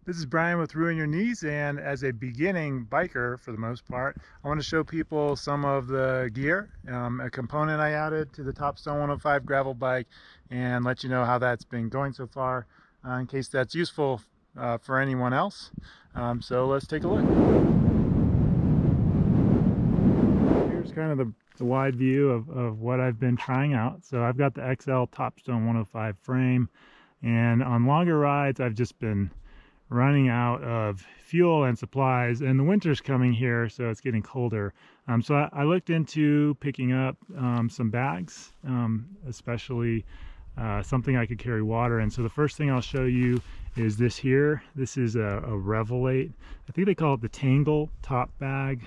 This is Brian with Ruin Your Knees, and as a beginning biker for the most part, I want to show people some of the gear, a component I added to the Topstone 105 gravel bike, and let you know how that's been going so far in case that's useful for anyone else. So let's take a look. Here's kind of the wide view of what I've been trying out. So I've got the XL Topstone 105 frame, and on longer rides I've just been running out of fuel and supplies, and the winter's coming here, so it's getting colder. So I looked into picking up some bags, especially something I could carry water in. So the first thing I'll show you is this here. This is a Revelate. I think they call it the Tangle top bag.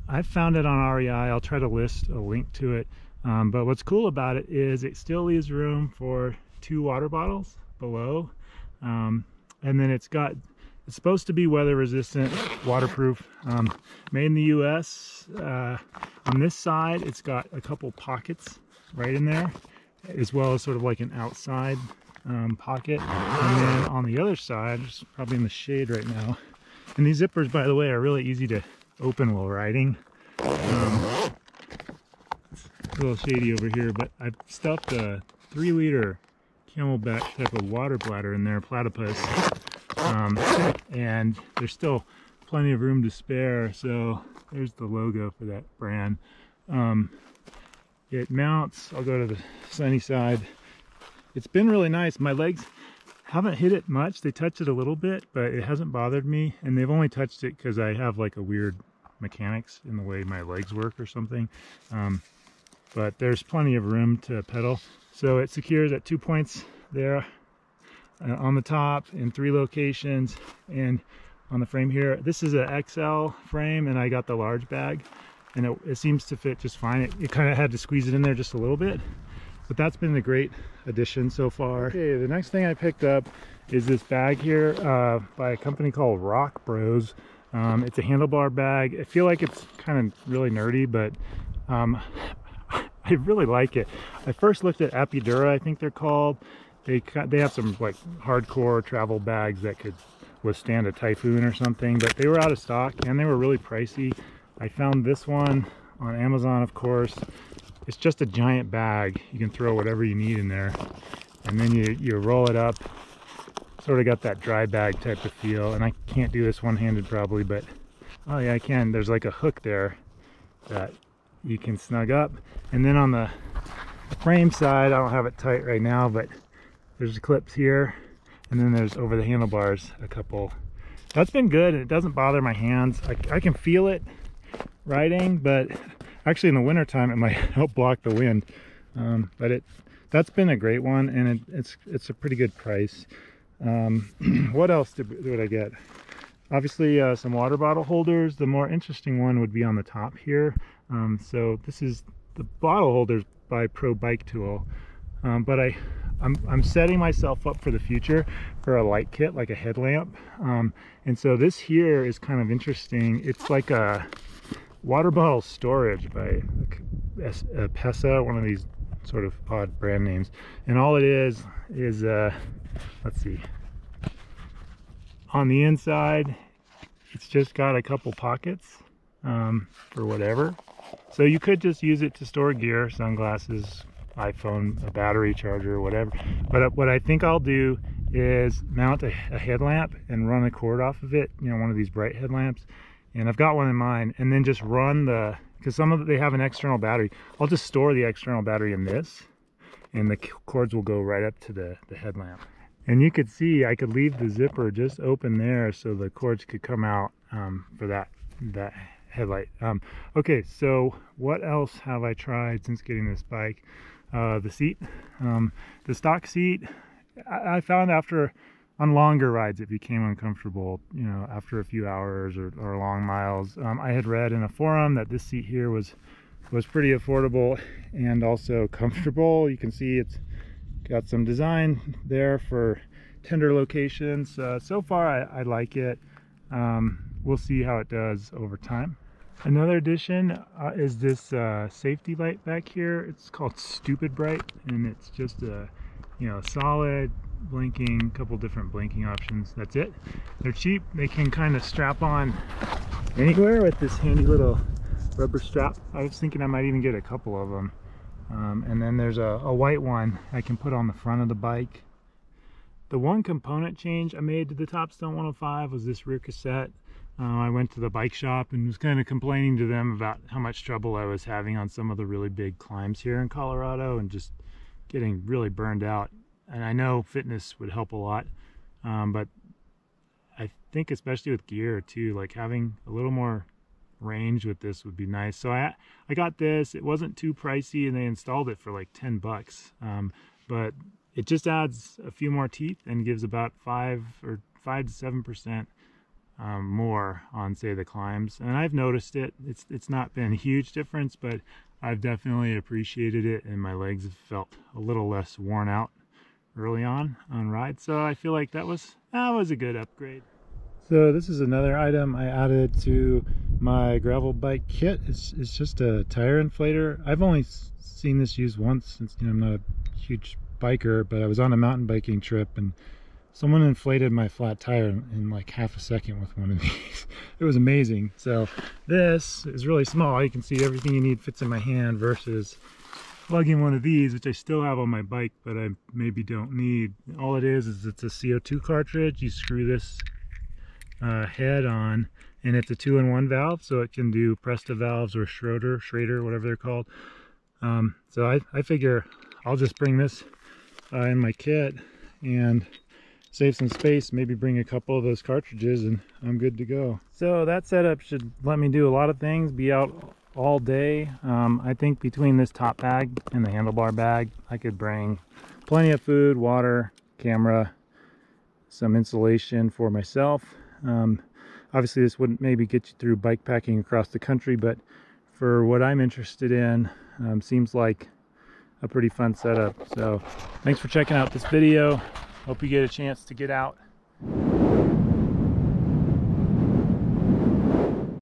I found it on REI. I'll try to list a link to it. But what's cool about it is it still leaves room for 2 water bottles below. And then it's supposed to be weather resistant, waterproof, made in the US. On this side, it's got a couple pockets right in there, as well as sort of like an outside pocket. And then on the other side, it's probably in the shade right now. And these zippers, by the way, are really easy to open while riding. It's a little shady over here, but I've stuffed a 3-liter Camelback type of water bladder in there, platypus, and there's still plenty of room to spare. So there's the logo for that brand. It mounts, I'll go to the sunny side. It's been really nice. My legs haven't hit it much. They touch it a little bit, but it hasn't bothered me, and they've only touched it because I have like a weird mechanics in the way my legs work or something. But there's plenty of room to pedal. So it secures at 2 points there on the top in 3 locations, and on the frame here. This is an XL frame, and I got the large bag, and it seems to fit just fine. It kind of had to squeeze it in there just a little bit, but that's been a great addition so far. Okay, the next thing I picked up is this bag here by a company called ROCKBROS. It's a handlebar bag. I feel like it's kind of really nerdy, but I really like it. I first looked at Epessa, I think they're called. They have some like hardcore travel bags that could withstand a typhoon or something, but they were out of stock and they were really pricey. I found this one on Amazon, of course. It's just a giant bag. You can throw whatever you need in there, and then you roll it up. Sort of got that dry bag type of feel, and I can't do this one-handed probably, but oh yeah, I can. There's like a hook there that you can snug up, and then on the frame side, I don't have it tight right now, but there's clips here, and then there's over the handlebars a couple. That's been good, and it doesn't bother my hands. I can feel it riding, but actually in the winter time it might help block the wind. But that's been a great one, and it's a pretty good price. What else did I get? Obviously some water bottle holders. The more interesting one would be on the top here. So this is the bottle holders by Pro Bike Tool, but I'm setting myself up for the future for a light kit, like a headlamp. And so this here is kind of interesting. It's like a water bottle storage by Epessa, one of these sort of odd brand names. And all it is let's see, on the inside it's just got a couple pockets for whatever. So you could just use it to store gear, sunglasses, iPhone, a battery charger, whatever. But what I think I'll do is mount a headlamp and run a cord off of it, you know, one of these bright headlamps. And I've got one in mine, and then just run because some of it, they have an external battery. I'll just store the external battery in this, and the cords will go right up to the headlamp. And you could see I could leave the zipper just open there so the cords could come out for that headlight. Okay, so what else have I tried since getting this bike? The seat, the stock seat, I found on longer rides it became uncomfortable, you know, after a few hours or long miles. I had read in a forum that this seat here was pretty affordable and also comfortable. You can see it's got some design there for tender locations. So far I like it. We'll see how it does over time. Another addition is this safety light back here. It's called Stupidbright, and it's just a solid blinking, a couple different blinking options. That's it. They're cheap. They can kind of strap on anywhere with this handy little rubber strap. I was thinking I might even get a couple of them. And then there's a white one I can put on the front of the bike. The one component change I made to the Topstone 105 was this rear cassette. I went to the bike shop and was kind of complaining to them about how much trouble I was having on some of the really big climbs here in Colorado and just getting really burned out. And I know fitness would help a lot, but I think especially with gear too, like having a little more range with this would be nice. So I got this. It wasn't too pricey and they installed it for like 10 bucks. But it just adds a few more teeth and gives about 5 to 7% more on, say, the climbs. And I've noticed it. It's not been a huge difference, but I've definitely appreciated it, and my legs have felt a little less worn out early on rides. So I feel like that was a good upgrade. So this is another item I added to my gravel bike kit. It's just a tire inflator. I've only seen this used once since, you know, I'm not a huge biker, but I was on a mountain biking trip and someone inflated my flat tire in like half a second with one of these. It was amazing. So this is really small. You can see everything you need fits in my hand versus plugging one of these, which I still have on my bike, but I maybe don't need. All it is it's a CO2 cartridge. You screw this head on, and it's a 2-in-1 valve, so it can do Presta valves or Schrader, whatever they're called. So I figure I'll just bring this in my kit and save some space, maybe bring a couple of those cartridges, and I'm good to go. So that setup should let me do a lot of things, be out all day. I think between this top bag and the handlebar bag, I could bring plenty of food, water, camera, some insulation for myself. Obviously this wouldn't maybe get you through bike packing across the country, but for what I'm interested in, seems like a pretty fun setup. So thanks for checking out this video. Hope you get a chance to get out